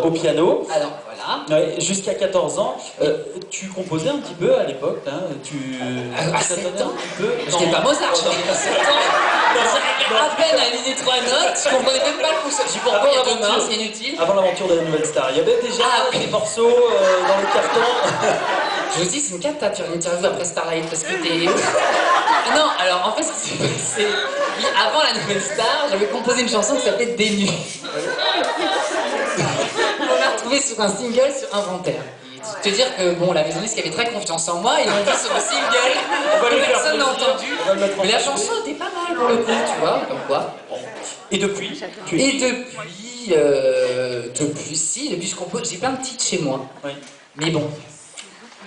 au piano. Alors voilà. Ouais, jusqu'à 14 ans. Tu composais un petit peu à l'époque, hein, À 7 ans. un petit peu. Je n'étais pas Mozart, j'avais 7 ans. J'arrivais à peine à aligner 3 notes, je comprenais même pas le fonctionnement. J'ai dit pourquoi il y a 2 mains, c'est inutile. Avant l'aventure de la Nouvelle Star, il y avait déjà des morceaux dans le carton. Je vous dis, c'est une cata, tu as une interview après Starlight parce que t'es... Non, alors en fait, ce qui s'est passé, oui, avant la Nouvelle Star, j'avais composé une chanson qui s'appelait Des nues. On l'a retrouvée sur un single sur Inventaire. Te dire que bon, la maison disque avait très confiance en moi, ils l'ont mis sur le single, personne n'a entendu. Mais la chanson était pas mal pour le coup, tu vois, comme quoi. Et depuis depuis je compose, j'ai plein de titres chez moi. Oui. Mais bon,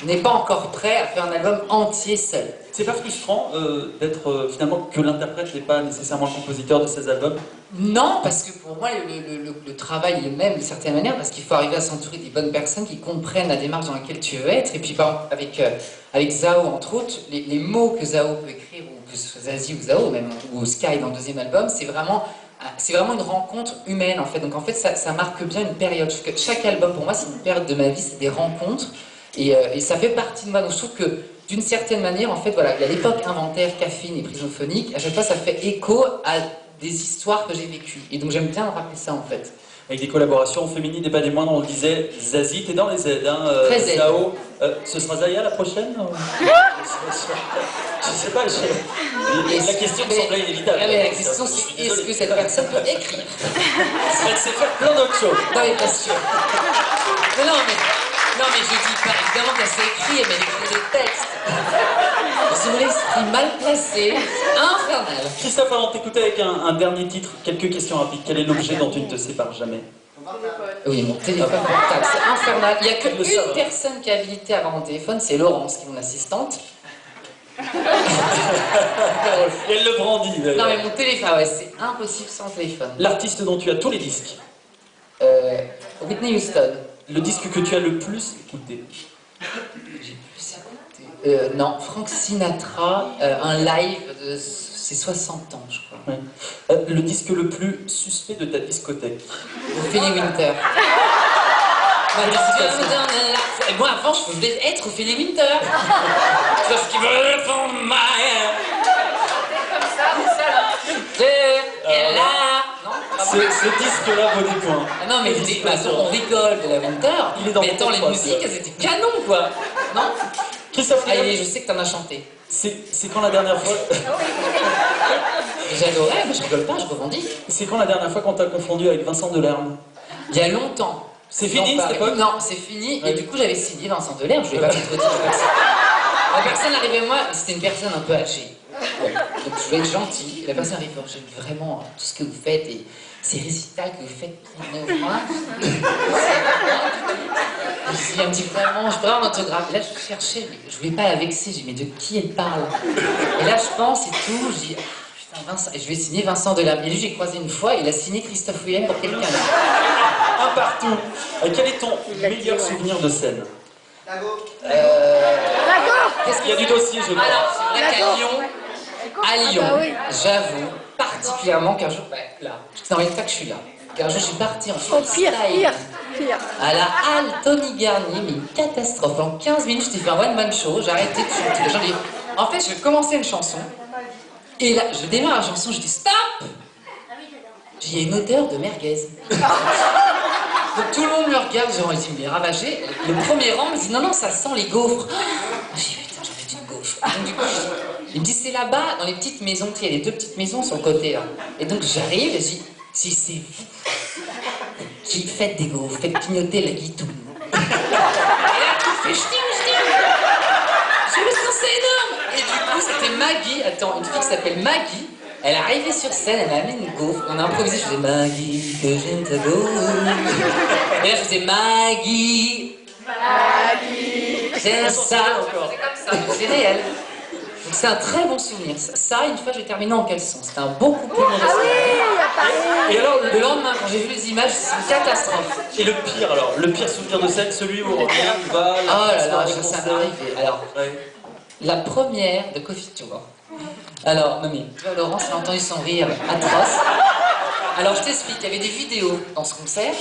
on n'est pas encore prêt à faire un album entier seul. C'est pas frustrant d'être finalement que l'interprète n'est pas nécessairement le compositeur de ces albums? Non, parce que pour moi, le travail est le même d'une certaine manière, parce qu'il faut arriver à s'entourer des bonnes personnes qui comprennent la démarche dans laquelle tu veux être. Et puis, par exemple, avec Zao, entre autres, les mots que Zao peut écrire, ou que ce soit Zazie ou Zao, même, ou Sky dans le deuxième album, c'est vraiment une rencontre humaine, en fait. Donc, en fait, ça marque bien une période. Chaque album, pour moi, c'est une période de ma vie, c'est des rencontres. Et ça fait partie de moi. Donc, je trouve que, d'une certaine manière, en fait, voilà, il y a l'époque inventaire, caffeine et prisophonique. À chaque fois, ça fait écho à des histoires que j'ai vécues. Et donc j'aime bien rappeler ça en fait. Avec des collaborations féminines et pas des moindres, on le disait, Zazie, t'es dans les aides, hein, Très Z. Zao. Ce sera Zaya la prochaine? Je sais pas, la question me semblait inévitable. La question c'est est-ce que cette personne peut écrire? Elle sait faire plein d'autres choses. Non mais pas sûr. Non mais je dis pas, évidemment qu'elle sait écrire, mais elle écrit des textes. Son esprit mal placé, infernal. Christophe, avant de t'écouter avec un dernier titre, quelques questions rapides. Quel est l'objet dont tu ne te sépares jamais? Oui, mon téléphone portable, c'est infernal. Il n'y a qu'une personne qui est habilitée à avoir mon téléphone, c'est Laurence, qui est mon assistante. Et elle le brandit d'ailleurs. Non mais mon téléphone, ouais, c'est impossible sans téléphone. L'artiste dont tu as tous les disques? Whitney Houston. Le disque que tu as le plus écouté? J'ai plus écouté. Non, Frank Sinatra, un live de ses 60 ans, je crois. Ouais. Le disque le plus suspect de ta discothèque? Ophélie Winter. Et moi avant, je voulais être Ophélie Winter. Parce qu'il veut pour moi. Comme ça là. Et là. Ce disque-là vaut des points. Ah non, mais on rigole de la Winter. Il est dans mais attends, les musiques, elles étaient canon, quoi. Non? Christophe, allez, je sais que t'en as chanté. C'est quand la dernière fois... J'adorais, mais je rigole pas, je revendique. C'est quand la dernière fois qu'on t'a confondu avec Vincent Delerme? Il y a longtemps. C'est fini cette époque? Non, c'est fini. Ouais. Et du coup, j'avais signé Vincent Delerme, je voulais pas mettre de La personne arrivait à moi, c'était une personne un peu âgée. Ouais. Donc je voulais être gentil. La personne arrive, j'aime vraiment tout ce que vous faites et ces récitals que vous faites pour moi. Je dis un petit vraiment, je prends un autographe. Et là, je cherchais, mais je voulais pas la vexer. J'ai dit, mais de qui elle parle? Et là, je pense et tout, je dis, ah, putain, Vincent, et je vais signer Vincent Delerme. Et lui, j'ai croisé une fois, il a signé Christophe Willem pour quelqu'un d'autre. Un partout. Quel est ton meilleur souvenir de scène? Qu'est-ce qu'il y a du dossier, je crois. Alors, c'est vrai qu'à Lyon, j'avoue, particulièrement qu'un jour, là, c'est dans les fois que je suis là, qu'un jour je suis parti en freestyle à la halle Tony Garnier, mais une catastrophe. En 15 minutes, je t'ai fait un one-man show, j'ai arrêté de chanter. Les gens disaient, en fait, je commençais une chanson, et là, je démarre la chanson, je dis stop! Il y a une odeur de merguez. Donc tout le monde me regarde, genre, il est ravagé. Le premier rang me dit, non, ça sent les gaufres. Je dis, putain, j'en fais une gaufre. Donc du coup, il me dit, c'est là-bas, dans les petites maisons, tu sais, il y a les 2 petites maisons sur le côté, là. Et donc j'arrive et je dis, si c'est vous qui faites des gaufres, faites clignoter la guitoune. Et là, tout fait, je me sens, c'est énorme. Et du coup, c'était Maggie, attends, une fille qui s'appelle Maggie. Elle est arrivée sur scène, elle m'a mis une gaufre. On a improvisé, je faisais Maggie, que j'aime ta gaufre. Et là, je faisais Maggie, j'aime ça. C'est comme ça, c'est réel. Donc c'est un très bon souvenir. Ça, une fois, j'ai terminé en caleçon. C'était un beaucoup plus mauvais souvenir. Et alors, le lendemain, quand j'ai vu les images, c'est une catastrophe. Et le pire, alors, le pire souvenir de scène, celui où on revient, on va... Oh là là, ça m'est arrivé. Alors, la première de Coffee Tour. Alors, non mais, tu vois, Laurence a entendu son rire atroce. Alors, je t'explique, il y avait des vidéos dans ce concert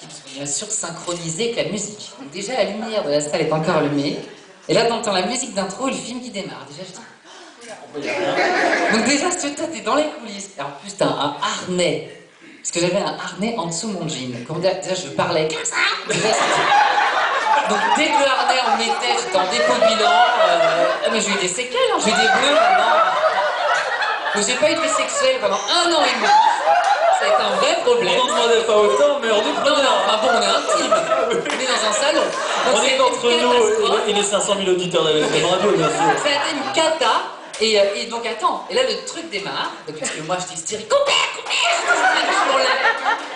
parce qu'on est bien sûr synchronisé avec la musique. Donc déjà, la lumière de la salle est encore allumée. Et là, t'entends la musique d'intro et le film qui démarre. Déjà, je dis... Donc déjà, si tu t'es dans les coulisses, et en plus, t'as un harnais. Parce que j'avais un harnais en dessous de mon jean. Comme déjà, je parlais comme ça. Déjà, donc dès que le harnais on mettait, j'étais en dépôt de bilan. Mais j'ai eu des séquelles, hein. J'ai eu des bleus pendant... Donc j'ai pas eu de vie sexuelle pendant 1 an et demi. Ça a été un vrai problème. On n'en demandait pas autant, mais on est Non, non, enfin bon, on est intime. On est dans un salon. Donc on est entre nous et les 500 000 auditeurs de la radio, bien sûr. Ça a été une cata. Et donc attends, et là le truc démarre, parce que moi je dis hystérique, coupez,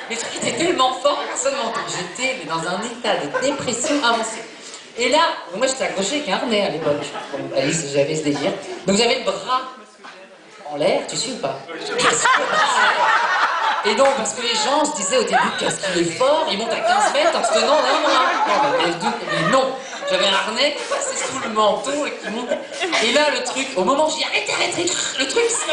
mais le truc était tellement fort, personne m'entend. J'étais dans un état de dépression avancée. Et là, moi j'étais accrochée avec un harnais à l'époque. Bon, Alice, j'avais ce délire. Donc j'avais le bras en l'air, tu suis ou pas? Et donc, parce que les gens se disaient au début qu'est-ce qu'il est fort, il monte à 15 mètres en se tenant d'un bras. Mais non, j'avais un harnais qui passait sous le manteau et qui monte. Et là, le truc, au moment où je dis arrêtez, le truc c'est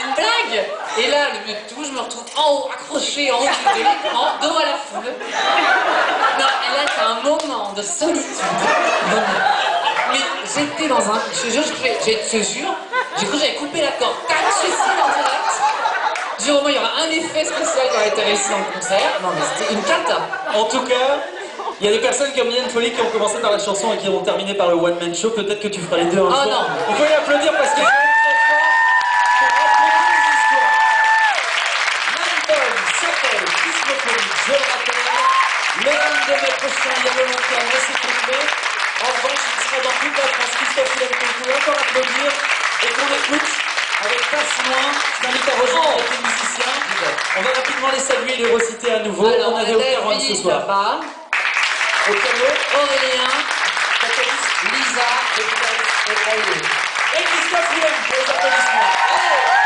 une blague. Et là, le mieux de tout, je me retrouve en haut, accroché en haut de l'écran, dos à la foule. Non, et là, c'est un moment de solitude. Mais j'étais dans un... Je te jure, j'ai cru que j'avais coupé la corde. Tac, suicide en direct. Je dis au moins, il y aura un effet spécial qui aurait été réussi dans le concert. Non, mais c'était une cata. En tout cas, il y a des personnes comme Liane Folly qui ont commencé par la chanson et qui vont terminer par le one-man show. Peut-être que tu feras les deux un soir. Non. On peut l'applaudir parce qu'il est très fort pour raconter les histoires. L'album s'appelle Cosmopolite, je le rappelle. Le 22 mai prochain, il y a le long terme, c'est complet. En revanche, il sera dans toute la France. Christophe Willem, qu'on peut encore applaudir et qu'on écoute avec Passe Loin. Je t'invite à rejoindre avec les musiciens. On va rapidement les saluer et les reciter à nouveau. Alors, on avait au Caron ce soir. Là-bas. Au piano, Aurélien, Catalyst, Lisa, et Christophe et Christophe Willem pour les applaudissements. Allez.